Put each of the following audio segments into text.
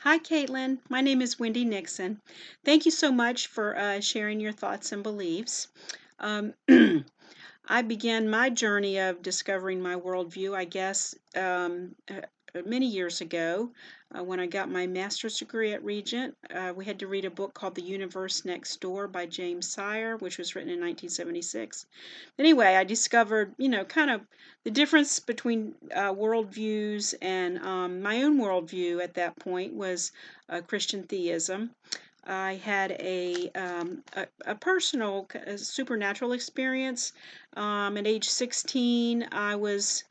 Hi, Caitlin. My name is Wendy Nixon. Thank you so much for sharing your thoughts and beliefs. Um, I began my journey of discovering my worldview, I guess, many years ago when I got my master's degree at Regent. We had to read a book called The Universe Next Door by James Sire, which was written in 1976. Anyway, I discovered, kind of the difference between worldviews, and my own worldview at that point was Christian theism. I had a personal supernatural experience. At age 16, I was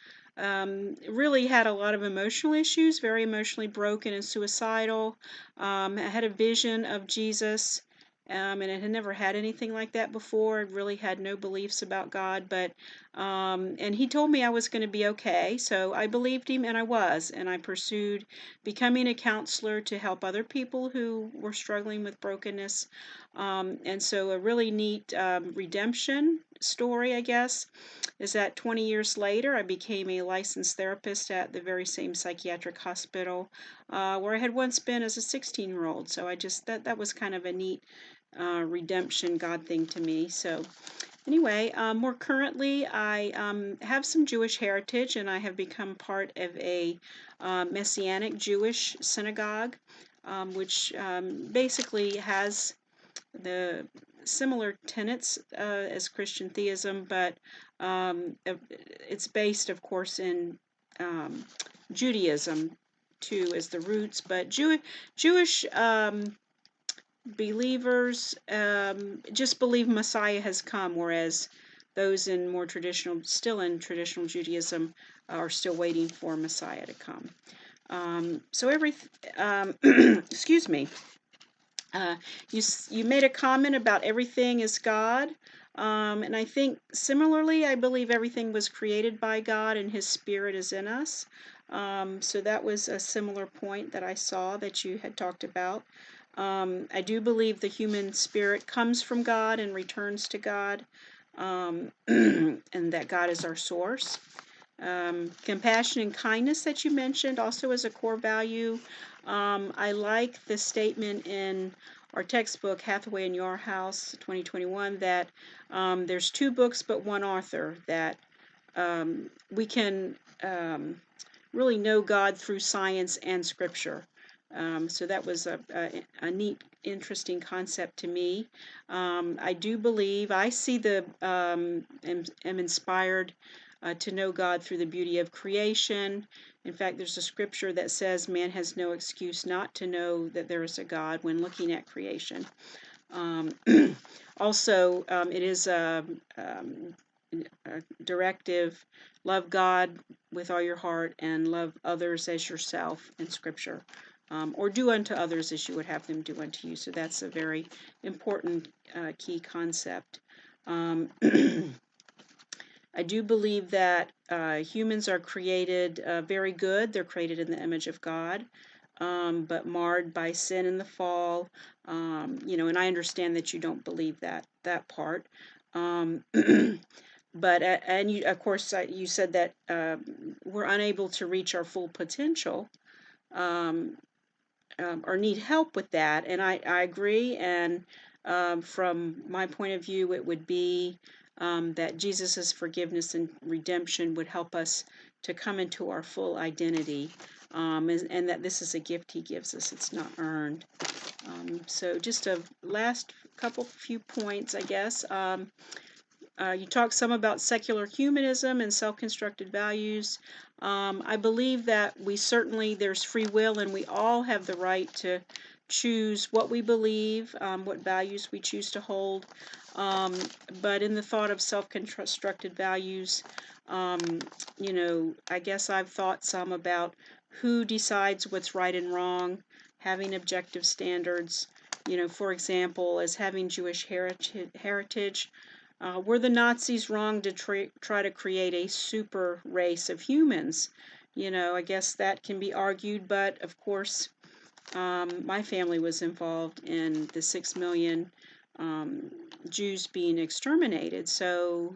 really had a lot of emotional issues, very emotionally broken and suicidal. I had a vision of Jesus, and I had never had anything like that before. I really had no beliefs about God, but and he told me I was going to be okay, so I believed him, and I was, and I pursued becoming a counselor to help other people who were struggling with brokenness. And so a really neat redemption story, I guess, is that 20 years later, I became a licensed therapist at the very same psychiatric hospital where I had once been as a 16-year-old. So that was kind of a neat redemption God thing to me. So anyway, more currently, I have some Jewish heritage, and I have become part of a Messianic Jewish synagogue, which basically has the similar tenets as Christian theism, but it's based, of course, in um, Judaism too as the roots. But Jewish believers just believe Messiah has come, whereas those in still in traditional Judaism, are still waiting for Messiah to come. So excuse me. Uh, you made a comment about everything is God, and I think similarly, I believe everything was created by God and His Spirit is in us. So that was a similar point that I saw that you had talked about. I do believe the human spirit comes from God and returns to God, and that God is our source. Compassion and kindness that you mentioned also as a core value. I like the statement in our textbook, Hathaway in Your House, 2021, that there's two books but one author, that we can really know God through science and scripture. So that was a neat, interesting concept to me. I do believe, I see am inspired to know God through the beauty of creation. In fact, there's a scripture that says man has no excuse not to know that there is a God when looking at creation. Um, Also, it is a directive: love God with all your heart and love others as yourself in Scripture. Or do unto others as you would have them do unto you. So that's a very important key concept. I do believe that humans are created very good. They're created in the image of God, but marred by sin and the fall. And I understand that you don't believe that part. Um, but and you, of course, you said that we're unable to reach our full potential, um, or need help with that, and I agree. And from my point of view, it would be that Jesus's forgiveness and redemption would help us to come into our full identity, and that this is a gift He gives us; it's not earned. So just a last few points, I guess. You talk some about secular humanism and self-constructed values. I believe that there's free will, and we all have the right to choose what we believe, what values we choose to hold. Um, but in the thought of self-constructed values, I guess I've thought some about who decides what's right and wrong, having objective standards. For example, as having Jewish heritage, were the Nazis wrong to try to create a super race of humans? I guess that can be argued, but of course, my family was involved in the 6 million Jews being exterminated. So,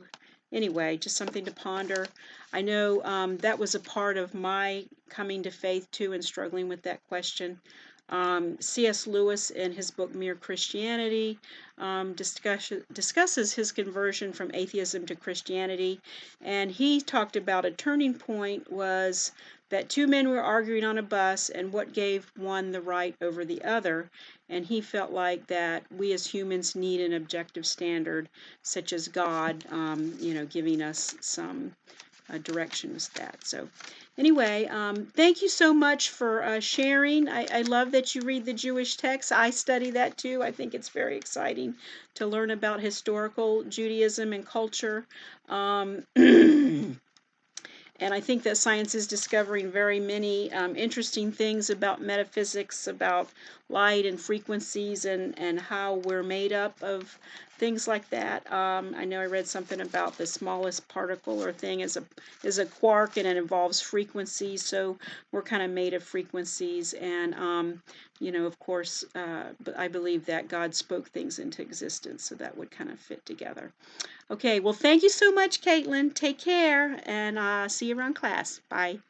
anyway, just something to ponder. I know that was a part of my coming to faith too and struggling with that question. C.S. Lewis, in his book Mere Christianity, discusses his conversion from atheism to Christianity, and he talked about a turning point was that two men were arguing on a bus, and what gave one the right over the other. And he felt like that we as humans need an objective standard, such as God, giving us some direction with that. So anyway, thank you so much for sharing. I love that you read the Jewish text. I study that too. I think it's very exciting to learn about historical Judaism and culture. And I think that science is discovering very many interesting things about metaphysics, about light and frequencies, and how we're made up of things like that. I know I read something about the smallest particle or thing is a quark, and it involves frequencies. So we're kind of made of frequencies, and of course, I believe that God spoke things into existence, so that would kind of fit together. Okay, well, thank you so much, Caitlin. Take care, and see you around class. Bye.